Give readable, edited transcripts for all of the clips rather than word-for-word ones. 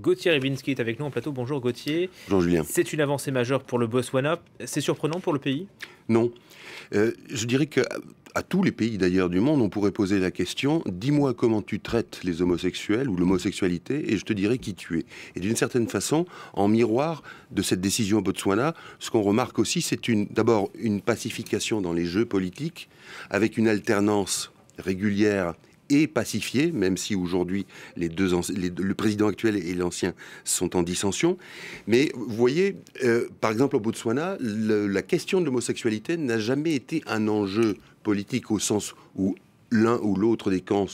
Gauthier Rybinski est avec nous en plateau. Bonjour Gauthier. Bonjour Julien. C'est une avancée majeure pour le Botswana. C'est surprenant pour le pays? Non. Je dirais qu'à tous les pays d'ailleurs du monde, on pourrait poser la question: dis-moi comment tu traites les homosexuels ou l'homosexualité et je te dirai qui tu es. Et d'une certaine façon, en miroir de cette décision au Botswana, ce qu'on remarque aussi, c'est d'abord une pacification dans les jeux politiques, avec une alternance régulière et pacifié, même si aujourd'hui le président actuel et l'ancien sont en dissension. Mais vous voyez, par exemple au Botswana, la question de l'homosexualité n'a jamais été un enjeu politique au sens où l'un ou l'autre des camps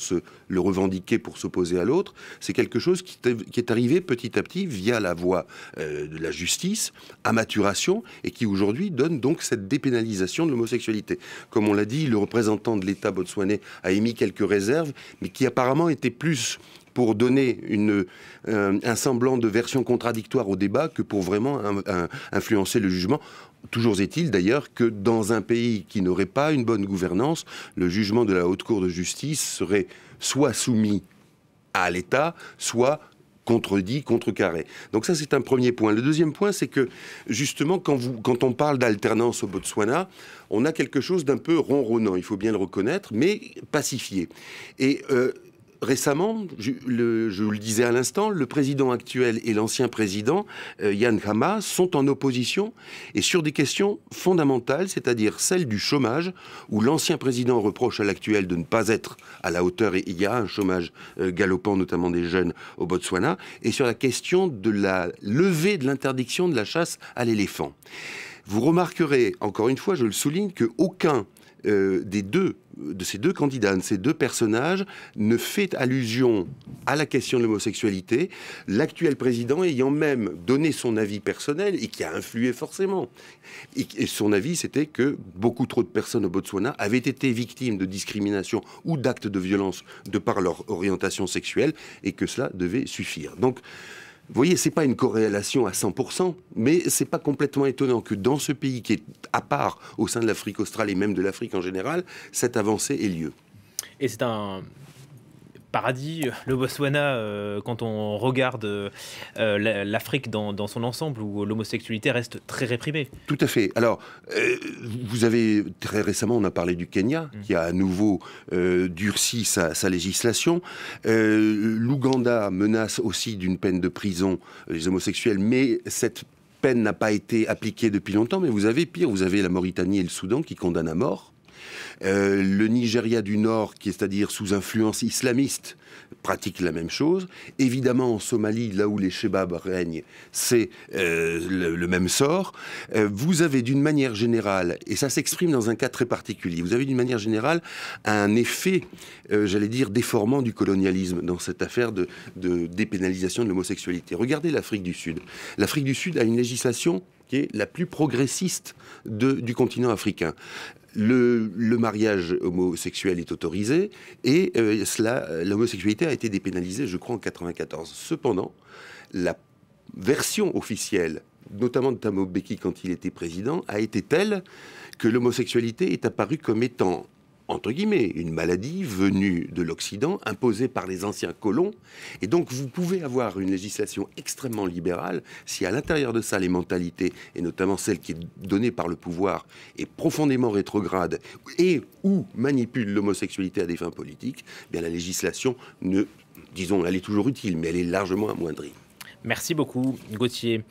le revendiquait pour s'opposer à l'autre. C'est quelque chose qui est arrivé petit à petit via la voie de la justice, à maturation, et qui aujourd'hui donne donc cette dépénalisation de l'homosexualité. Comme on l'a dit, le représentant de l'État botswanais a émis quelques réserves, mais qui apparemment étaient plus pour donner un semblant de version contradictoire au débat que pour vraiment influencer le jugement. Toujours est-il d'ailleurs que dans un pays qui n'aurait pas une bonne gouvernance, le jugement de la Haute Cour de justice serait soit soumis à l'État, soit contredit, contrecarré. Donc ça, c'est un premier point. Le deuxième point, c'est que justement, quand on parle d'alternance au Botswana, on a quelque chose d'un peu ronronnant, il faut bien le reconnaître, mais pacifié. Et récemment, je vous le disais à l'instant, le président actuel et l'ancien président, Jan Hama, sont en opposition et sur des questions fondamentales, c'est-à-dire celle du chômage, où l'ancien président reproche à l'actuel de ne pas être à la hauteur, et il y a un chômage galopant, notamment des jeunes au Botswana, et sur la question de la levée de l'interdiction de la chasse à l'éléphant. Vous remarquerez, encore une fois, je le souligne, qu'aucun de ces deux candidats, de ces deux personnages, ne fait allusion à la question de l'homosexualité, l'actuel président ayant même donné son avis personnel et qui a influé forcément. Et son avis, c'était que beaucoup trop de personnes au Botswana avaient été victimes de discrimination ou d'actes de violence de par leur orientation sexuelle et que cela devait suffire. Donc, vous voyez, c'est pas une corrélation à 100%, mais c'est pas complètement étonnant que dans ce pays qui est à part au sein de l'Afrique australe et même de l'Afrique en général, cette avancée ait lieu. Et c'est un paradis, le Botswana, quand on regarde l'Afrique dans son ensemble, où l'homosexualité reste très réprimée. Tout à fait. Alors, vous avez, très récemment, on a parlé du Kenya, qui a à nouveau durci sa législation. L'Ouganda menace aussi d'une peine de prison les homosexuels, mais cette peine n'a pas été appliquée depuis longtemps. Mais vous avez pire, vous avez la Mauritanie et le Soudan qui condamnent à mort. Le Nigeria du Nord, qui est c'est-à-dire sous influence islamiste, pratique la même chose. Évidemment, en Somalie, là où les Chebabs règnent, c'est le même sort. Vous avez d'une manière générale, et ça s'exprime dans un cas très particulier, vous avez d'une manière générale un effet, j'allais dire, déformant du colonialisme dans cette affaire de dépénalisation de l'homosexualité. Regardez l'Afrique du Sud. L'Afrique du Sud a une législation qui est la plus progressiste du continent africain. Le mariage homosexuel est autorisé et l'homosexualité a été dépénalisée, je crois, en 1994. Cependant, la version officielle, notamment de Thabo Mbeki quand il était président, a été telle que l'homosexualité est apparue comme étant, entre guillemets, une maladie venue de l'Occident, imposée par les anciens colons. Et donc, vous pouvez avoir une législation extrêmement libérale si à l'intérieur de ça, les mentalités, et notamment celle qui est donnée par le pouvoir, est profondément rétrograde et ou manipule l'homosexualité à des fins politiques, eh bien la législation, disons, elle est toujours utile, mais elle est largement amoindrie. Merci beaucoup, Gauthier.